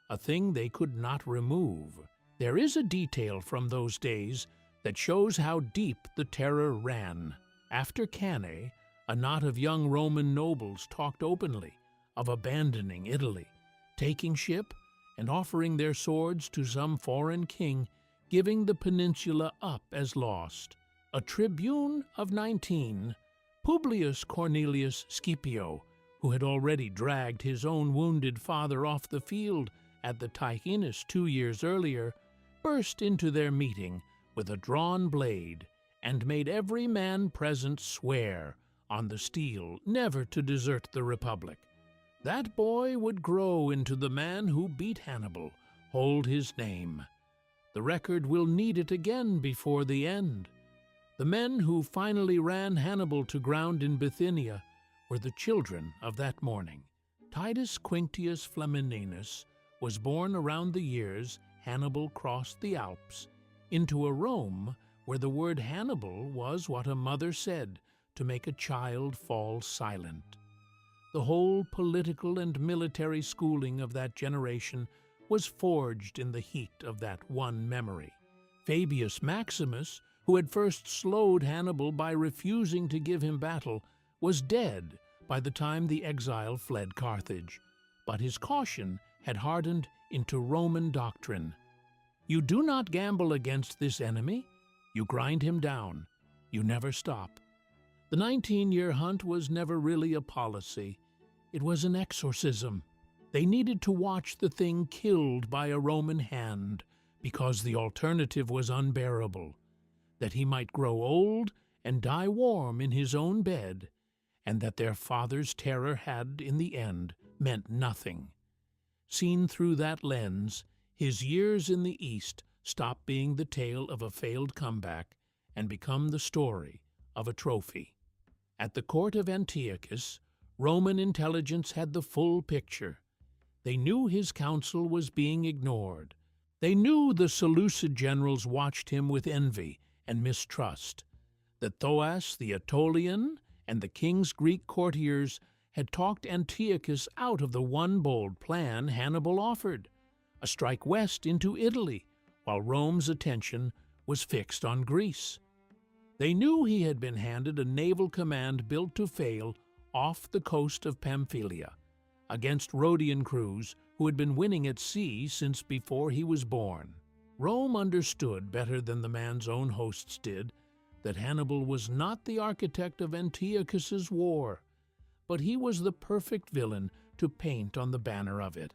a thing they could not remove. There is a detail from those days that shows how deep the terror ran. After Cannae, a knot of young Roman nobles talked openly of abandoning Italy, taking ship, and offering their swords to some foreign king, giving the peninsula up as lost. A tribune of 19, Publius Cornelius Scipio, who had already dragged his own wounded father off the field at the Ticinus 2 years earlier, burst into their meeting with a drawn blade and made every man present swear on the steel never to desert the Republic. That boy would grow into the man who beat Hannibal, hold his name. The record will need it again before the end. The men who finally ran Hannibal to ground in Bithynia were the children of that morning. Titus Quinctius Flamininus was born around the years Hannibal crossed the Alps into a Rome where the word Hannibal was what a mother said to make a child fall silent. The whole political and military schooling of that generation was forged in the heat of that one memory. Fabius Maximus, who had first slowed Hannibal by refusing to give him battle, was dead by the time the exile fled Carthage, but his caution had hardened into Roman doctrine. You do not gamble against this enemy. You grind him down. You never stop. The 19-year hunt was never really a policy. It was an exorcism. They needed to watch the thing killed by a Roman hand because the alternative was unbearable, that he might grow old and die warm in his own bed, and that their father's terror had, in the end, meant nothing. Seen through that lens, his years in the East stop being the tale of a failed comeback and become the story of a trophy. At the court of Antiochus, Roman intelligence had the full picture. They knew his counsel was being ignored. They knew the Seleucid generals watched him with envy and mistrust, that Thoas the Aetolian and the king's Greek courtiers had talked Antiochus out of the one bold plan Hannibal offered, a strike west into Italy, while Rome's attention was fixed on Greece. They knew he had been handed a naval command built to fail off the coast of Pamphylia, against Rhodian crews who had been winning at sea since before he was born. Rome understood better than the man's own hosts did that Hannibal was not the architect of Antiochus's war, but he was the perfect villain to paint on the banner of it.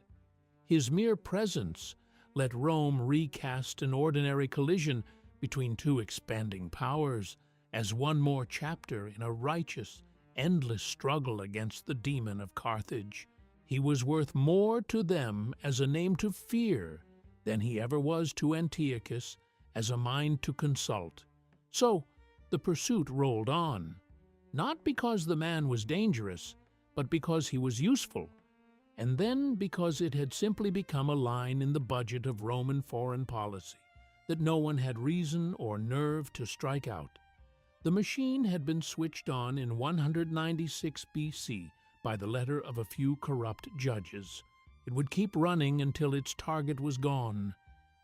His mere presence let Rome recast an ordinary collision between two expanding powers as one more chapter in a righteous, endless struggle against the demon of Carthage. He was worth more to them as a name to fear than he ever was to Antiochus as a mind to consult. So the pursuit rolled on, not because the man was dangerous, but because he was useful, and then because it had simply become a line in the budget of Roman foreign policy that no one had reason or nerve to strike out. The machine had been switched on in 196 BC by the letter of a few corrupt judges. It would keep running until its target was gone,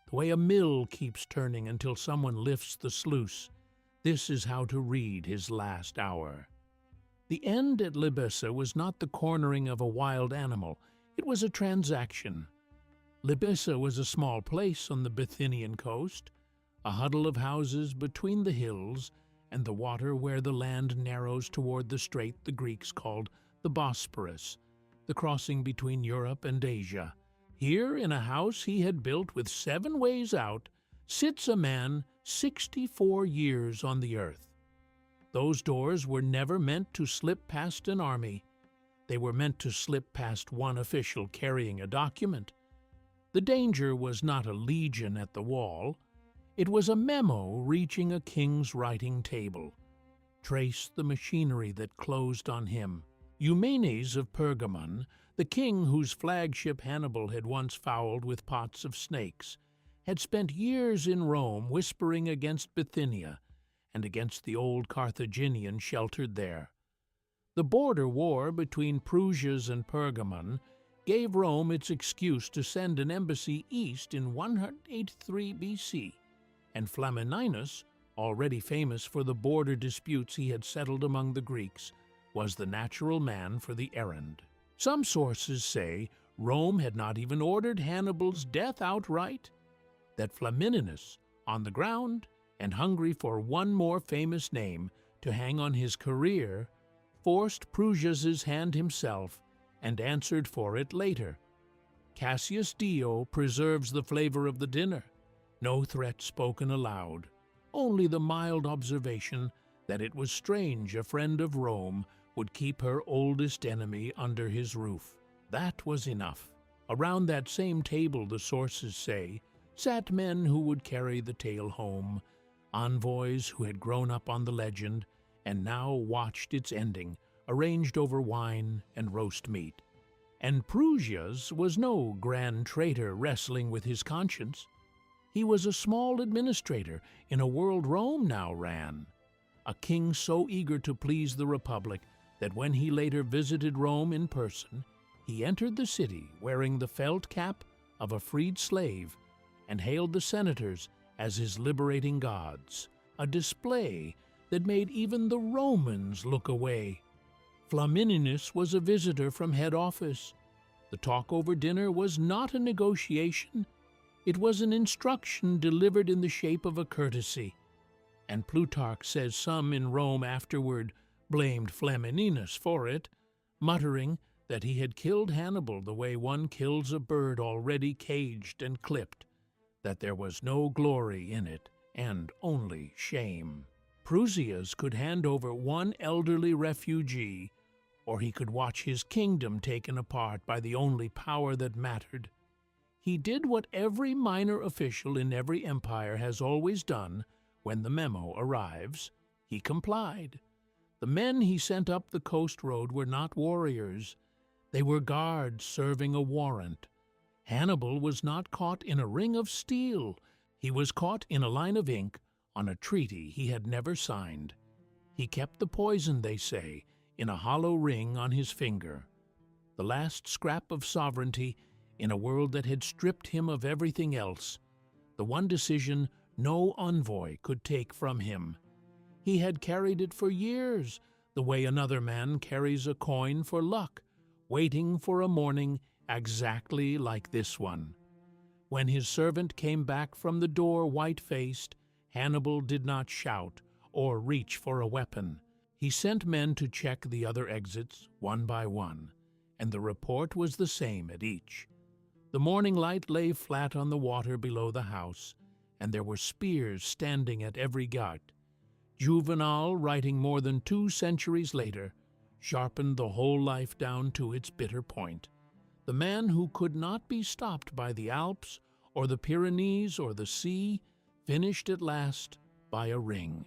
the way a mill keeps turning until someone lifts the sluice. This is how to read his last hour. The end at Libessa was not the cornering of a wild animal, it was a transaction. Libessa was a small place on the Bithynian coast, a huddle of houses between the hills and the water where the land narrows toward the strait the Greeks called the Bosporus, the crossing between Europe and Asia. Here, in a house he had built with 7 ways out, sits a man 64 years on the earth. Those doors were never meant to slip past an army. They were meant to slip past one official carrying a document. The danger was not a legion at the wall. It was a memo reaching a king's writing table. Trace the machinery that closed on him. Eumenes of Pergamon, the king whose flagship Hannibal had once fouled with pots of snakes, had spent years in Rome whispering against Bithynia and against the old Carthaginian sheltered there. The border war between Prusias and Pergamon gave Rome its excuse to send an embassy east in 183 BC, and Flamininus, already famous for the border disputes he had settled among the Greeks, was the natural man for the errand. Some sources say Rome had not even ordered Hannibal's death outright, that Flamininus, on the ground and hungry for one more famous name to hang on his career, forced Prusias's hand himself and answered for it later. Cassius Dio preserves the flavor of the dinner, no threat spoken aloud, only the mild observation that it was strange a friend of Rome would keep her oldest enemy under his roof. That was enough. Around that same table, the sources say, sat men who would carry the tale home, envoys who had grown up on the legend and now watched its ending, arranged over wine and roast meat. And Prusias was no grand traitor wrestling with his conscience. He was a small administrator in a world Rome now ran, a king so eager to please the Republic that when he later visited Rome in person, he entered the city wearing the felt cap of a freed slave and hailed the senators as his liberating gods, a display that made even the Romans look away. Flamininus was a visitor from head office. The talk over dinner was not a negotiation. It was an instruction delivered in the shape of a courtesy. And Plutarch says some in Rome afterward blamed Flamininus for it, muttering that he had killed Hannibal the way one kills a bird already caged and clipped, that there was no glory in it and only shame. Prusias could hand over one elderly refugee, or he could watch his kingdom taken apart by the only power that mattered. He did what every minor official in every empire has always done when the memo arrives. He complied. The men he sent up the coast road were not warriors. They were guards serving a warrant. Hannibal was not caught in a ring of steel. He was caught in a line of ink on a treaty he had never signed. He kept the poison, they say, in a hollow ring on his finger. The last scrap of sovereignty in a world that had stripped him of everything else. The one decision no envoy could take from him. He had carried it for years, the way another man carries a coin for luck, waiting for a morning exactly like this one. When his servant came back from the door white-faced, Hannibal did not shout or reach for a weapon. He sent men to check the other exits one by one, and the report was the same at each. The morning light lay flat on the water below the house, and there were spears standing at every gate. Juvenal, writing more than 2 centuries later, sharpened the whole life down to its bitter point. The man who could not be stopped by the Alps or the Pyrenees or the sea finished at last by a ring.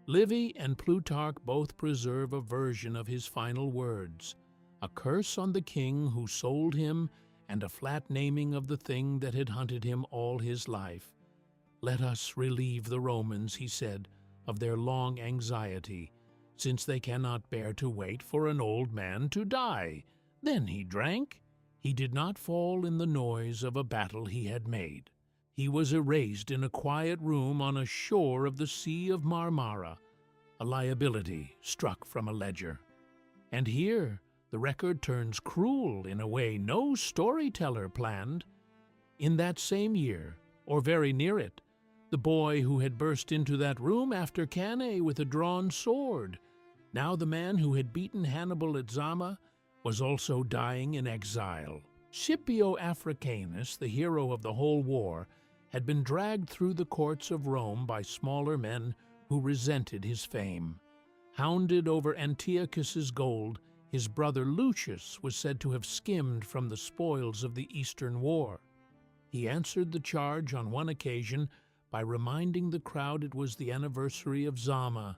Livy and Plutarch both preserve a version of his final words, a curse on the king who sold him and a flat naming of the thing that had hunted him all his life. Let us relieve the Romans, he said, of their long anxiety, since they cannot bear to wait for an old man to die. Then he drank. He did not fall in the noise of a battle he had made. He was erased in a quiet room on a shore of the Sea of Marmara, a liability struck from a ledger. And here the record turns cruel in a way no storyteller planned. In that same year, or very near it, the boy who had burst into that room after Cannae with a drawn sword, now the man who had beaten Hannibal at Zama, was also dying in exile. Scipio Africanus, the hero of the whole war, had been dragged through the courts of Rome by smaller men who resented his fame. Hounded over Antiochus's gold, his brother Lucius was said to have skimmed from the spoils of the Eastern War. He answered the charge on one occasion by reminding the crowd it was the anniversary of Zama,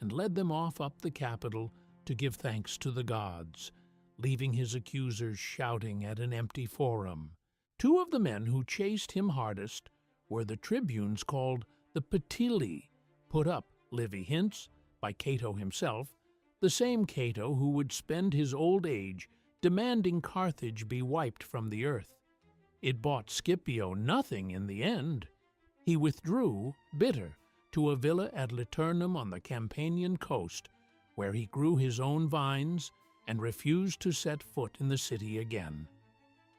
and led them off up the Capitol to give thanks to the gods, leaving his accusers shouting at an empty forum. 2 of the men who chased him hardest were the tribunes called the Patili, put up, Livy hints, by Cato himself, the same Cato who would spend his old age demanding Carthage be wiped from the earth. It bought Scipio nothing in the end. He withdrew, bitter, to a villa at Liternum on the Campanian coast, where he grew his own vines and refused to set foot in the city again.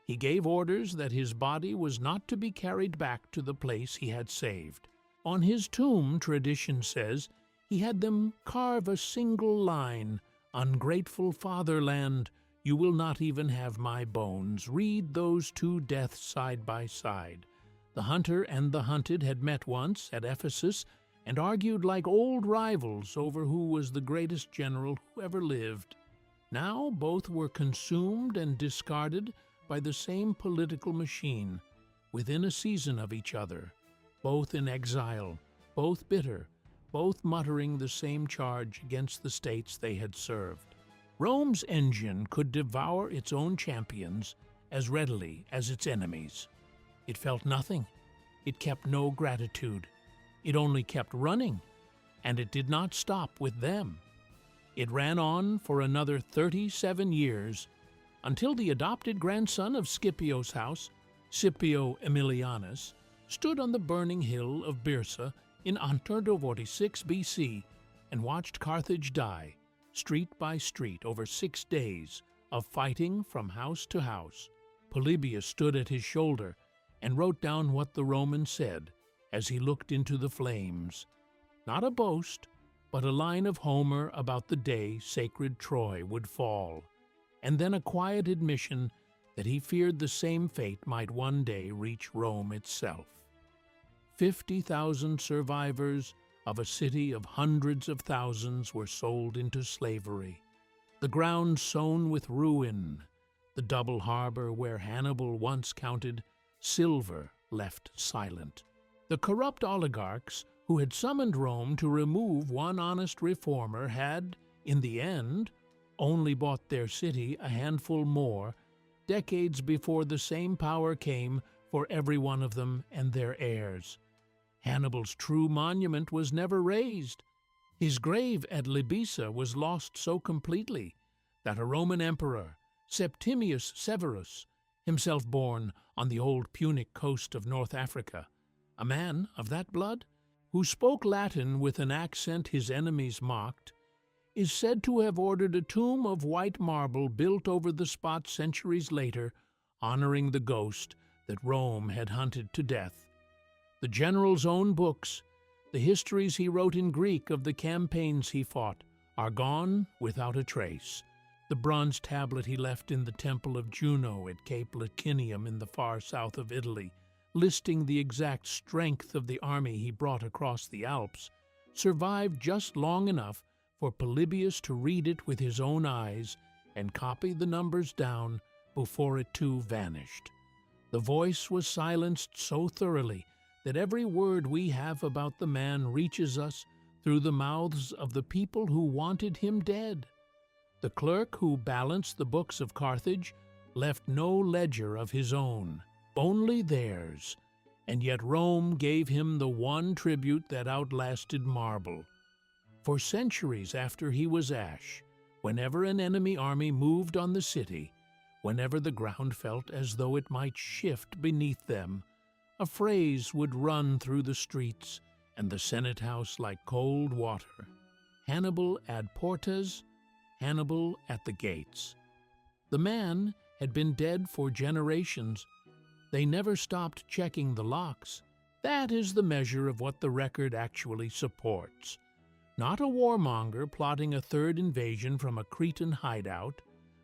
He gave orders that his body was not to be carried back to the place he had saved. On his tomb, tradition says, he had them carve a single line, "Ungrateful fatherland, you will not even have my bones. Read those 2 deaths side by side." The hunter and the hunted had met once at Ephesus and argued like old rivals over who was the greatest general who ever lived. Now both were consumed and discarded by the same political machine, within a season of each other, both in exile, both bitter, both muttering the same charge against the states they had served. Rome's engine could devour its own champions as readily as its enemies. It felt nothing. It kept no gratitude. It only kept running, and it did not stop with them. It ran on for another 37 years, until the adopted grandson of Scipio's house, Scipio Aemilianus, stood on the burning hill of Byrsa in 146 BC and watched Carthage die, street by street, over 6 days of fighting from house to house. Polybius stood at his shoulder and wrote down what the Roman said as he looked into the flames. Not a boast, but a line of Homer about the day sacred Troy would fall, and then a quiet admission that he feared the same fate might one day reach Rome itself. 50,000 survivors of a city of hundreds of thousands were sold into slavery. The ground sown with ruin, the double harbor where Hannibal once counted silver left silent. The corrupt oligarchs who had summoned Rome to remove one honest reformer had, in the end, only bought their city a handful more, decades before the same power came for every one of them and their heirs. Hannibal's true monument was never raised. His grave at Libissa was lost so completely that a Roman emperor, Septimius Severus, himself born on the old Punic coast of North Africa, a man of that blood, who spoke Latin with an accent his enemies mocked, is said to have ordered a tomb of white marble built over the spot centuries later, honoring the ghost that Rome had hunted to death. The general's own books, the histories he wrote in Greek of the campaigns he fought, are gone without a trace. The bronze tablet he left in the temple of Juno at Cape Licinium in the far south of Italy, listing the exact strength of the army he brought across the Alps, survived just long enough for Polybius to read it with his own eyes and copy the numbers down before it too vanished. The voice was silenced so thoroughly that every word we have about the man reaches us through the mouths of the people who wanted him dead. The clerk who balanced the books of Carthage left no ledger of his own, only theirs, and yet Rome gave him the one tribute that outlasted marble. For centuries after he was ash, whenever an enemy army moved on the city, whenever the ground felt as though it might shift beneath them, a phrase would run through the streets and the Senate House like cold water: Hannibal ad portas, Hannibal at the gates. The man had been dead for generations. They never stopped checking the locks. That is the measure of what the record actually supports. Not a warmonger plotting a third invasion from a Cretan hideout,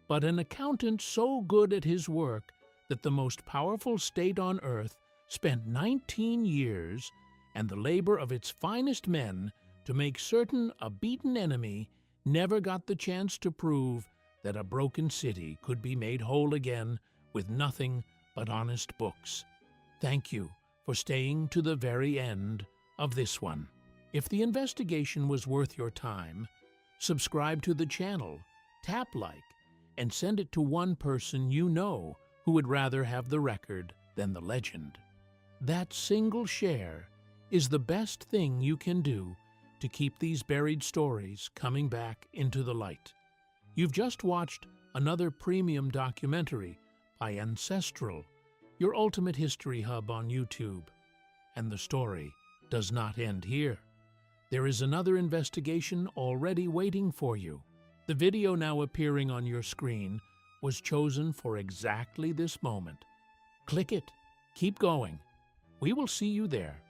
but an accountant so good at his work that the most powerful state on earth spent 19 years and the labor of its finest men to make certain a beaten enemy never got the chance to prove that a broken city could be made whole again with nothing but honest books. Thank you for staying to the very end of this one. If the investigation was worth your time, subscribe to the channel, tap like, and send it to one person you know who would rather have the record than the legend. That single share is the best thing you can do to keep these buried stories coming back into the light. You've just watched another premium documentary by Ancestral, your ultimate history hub on YouTube. And the story does not end here. There is another investigation already waiting for you. The video now appearing on your screen was chosen for exactly this moment. Click it. Keep going. We will see you there.